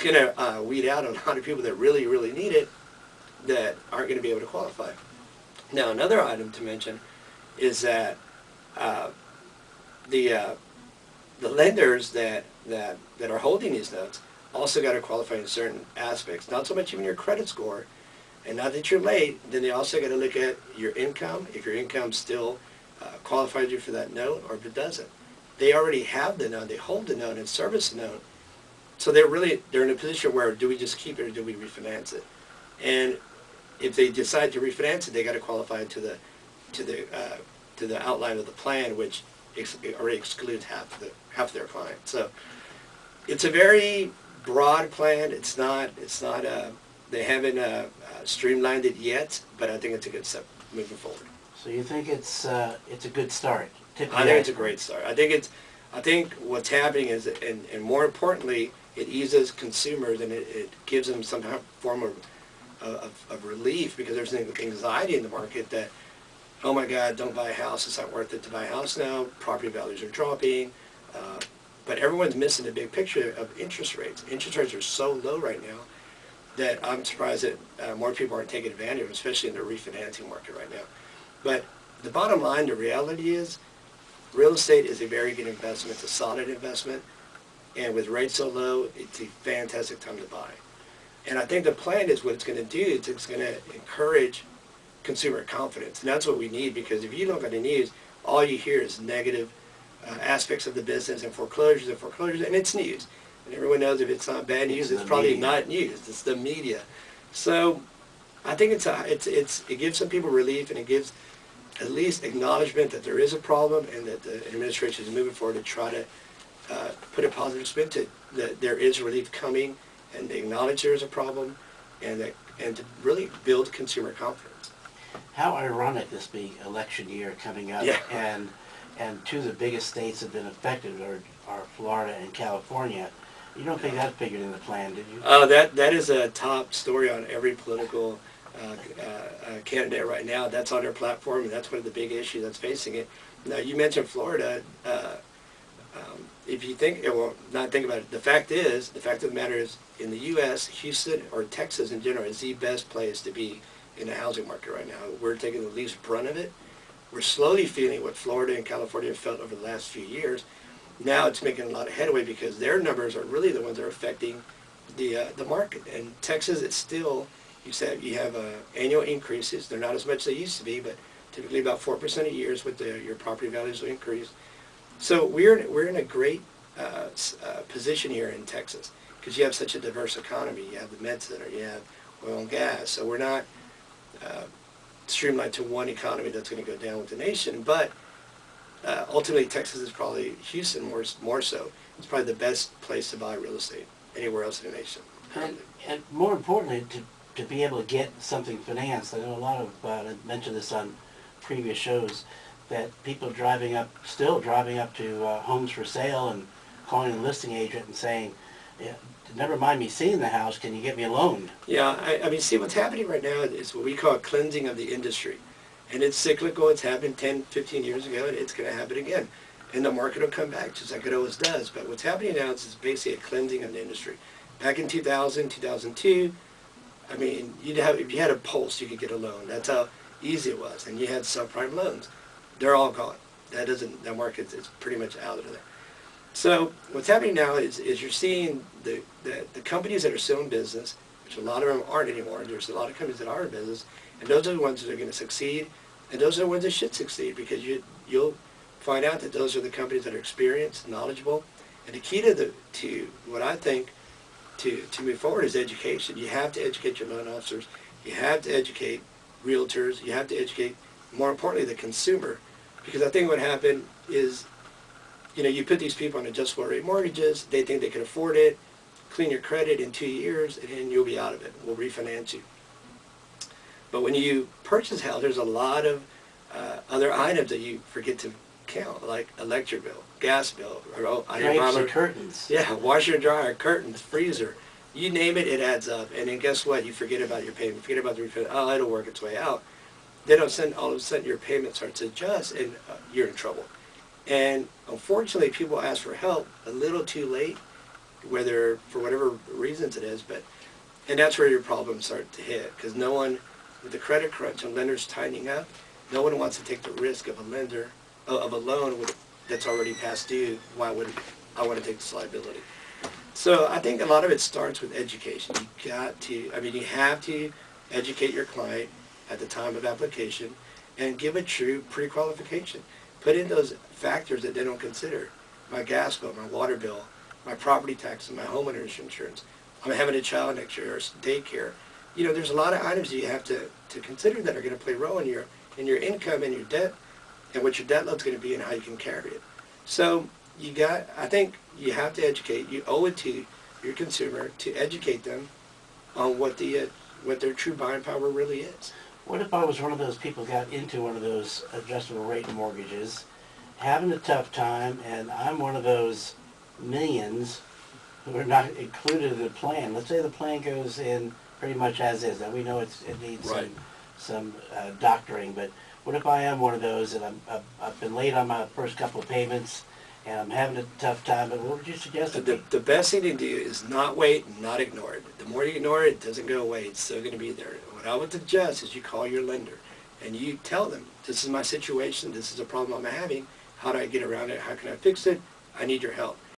it's going to weed out a lot of people that really, really need it that aren't going to be able to qualify. Now, another item to mention is that the lenders that are holding these notes also got to qualify in certain aspects. Not so much even your credit score, and not that you're late. Then they also got to look at your income. If your income still qualifies you for that note, or if it doesn't, they already have the note. They hold the note and service the note. So they're in a position where, do we just keep it or do we refinance it? And if they decide to refinance it, they got to qualify to the outline of the plan, which already excludes half their clients. So it's a very broad plan. It's not. They haven't streamlined it yet, but I think it's a good step moving forward. So you think it's a good start? I think it's a great start. I think what's happening is, and more importantly, it eases consumers and it gives them some form of relief, because there's anxiety in the market that, oh my God, don't buy a house. It's not worth it to buy a house now. Property values are dropping. But everyone's missing the big picture of interest rates. Interest rates are so low right now that I'm surprised that more people aren't taking advantage of them, especially in the refinancing market right now. But the bottom line, the reality is, real estate is a very good investment. It's a solid investment. And with rates so low, it's a fantastic time to buy. And I think the plan is what it's going to do. It's going to encourage consumer confidence. And that's what we need, because if you look at the news, all you hear is negative aspects of the business and foreclosures, and it's news. And everyone knows if it's not bad news, it's probably not news. It's the media. So I think it gives some people relief, and it gives at least acknowledgement that there is a problem, and that the administration is moving forward to try to put a positive spin to that there is relief coming, and they acknowledge there is a problem, and to really build consumer confidence. How ironic this being election year coming up, yeah. and two of the biggest states that have been affected are Florida and California. You don't think that figured in the plan, did you? That is a top story on every political candidate right now. That's on their platform, and that's one of the big issues that's facing it. Now, you mentioned Florida. If you think, well, not think about it, the fact of the matter is, in the U.S., Houston, or Texas in general, is the best place to be in the housing market right now. We're taking the least brunt of it. We're slowly feeling what Florida and California have felt over the last few years. Now it's making a lot of headway, because their numbers are really the ones that are affecting the market. And Texas, it's still, you have annual increases. They're not as much as they used to be, but typically about 4% a year is what your property values will increase. So we're in a great position here in Texas, because you have such a diverse economy. You have the med center, you have oil and gas. So we're not streamlined to one economy that's going to go down with the nation. But ultimately, Texas is probably, Houston more so, it's probably the best place to buy real estate anywhere else in the nation. And more importantly, to be able to get something financed. I know a lot of, I mentioned this on previous shows, that people still driving up to homes for sale and calling the listing agent and saying, yeah, never mind me seeing the house, can you get me a loan? Yeah, I mean, see, what's happening right now is what we call a cleansing of the industry. And it's cyclical. It's happened 10, 15 years ago, and it's going to happen again. And the market will come back just like it always does. But what's happening now is basically a cleansing of the industry. Back in 2000, 2002, I mean, if you had a pulse, you could get a loan. That's how easy it was. And you had subprime loans. They're all gone. That market is pretty much out of there. So what's happening now is you're seeing the companies that are still in business, which a lot of them aren't anymore. There's a lot of companies that are in business, and those are the ones that are going to succeed, and those are the ones that should succeed, because you'll find out that those are the companies that are experienced, knowledgeable, and the key to what I think to move forward is education. You have to educate your loan officers. You have to educate realtors. You have to educate, more importantly, the consumer, because I think what happened is, you put these people on adjustable rate mortgages. They think they can afford it. Clean your credit in 2 years, and you'll be out of it. We'll refinance you. But when you purchase a house, there's a lot of other items that you forget to count, like electric bill, gas bill, Drapes and curtains. Yeah, washer and dryer, curtains, freezer. You name it, it adds up. And then guess what? You forget about your payment. Forget about the refinance. Oh, it'll work its way out. Then all of a sudden your payment starts to adjust, and you're in trouble. And unfortunately, people ask for help a little too late, whether for whatever reasons it is, and that's where your problems start to hit, because no one, with the credit crunch and lenders tightening up, no one wants to take the risk of a loan that's already past due. Why would I want to take this liability? So I think a lot of it starts with education. You have to educate your client at the time of application and give a true pre-qualification. Put in those factors that they don't consider. My gas bill, my water bill, my property taxes, my homeowner's insurance. I'm having a child next year, or daycare. There's a lot of items you have to consider that are going to play a role in your income and your debt, and what your debt load's going to be and how you can carry it. So I think you have to educate. You owe it to your consumer to educate them on what their true buying power really is. What if I was one of those people got into one of those adjustable rate mortgages, having a tough time, and I'm one of those millions who are not included in the plan? Let's say the plan goes in pretty much as is. Now we know it needs Right. some doctoring, but what if I am one of those and I've been late on my first couple of payments and I'm having a tough time? But what would you suggest? The best thing to do is not wait and not ignore it. The more you ignore it, it doesn't go away. It's still going to be there. What I would suggest is you call your lender and you tell them, this is my situation, this is a problem I'm having, how do I get around it, how can I fix it, I need your help.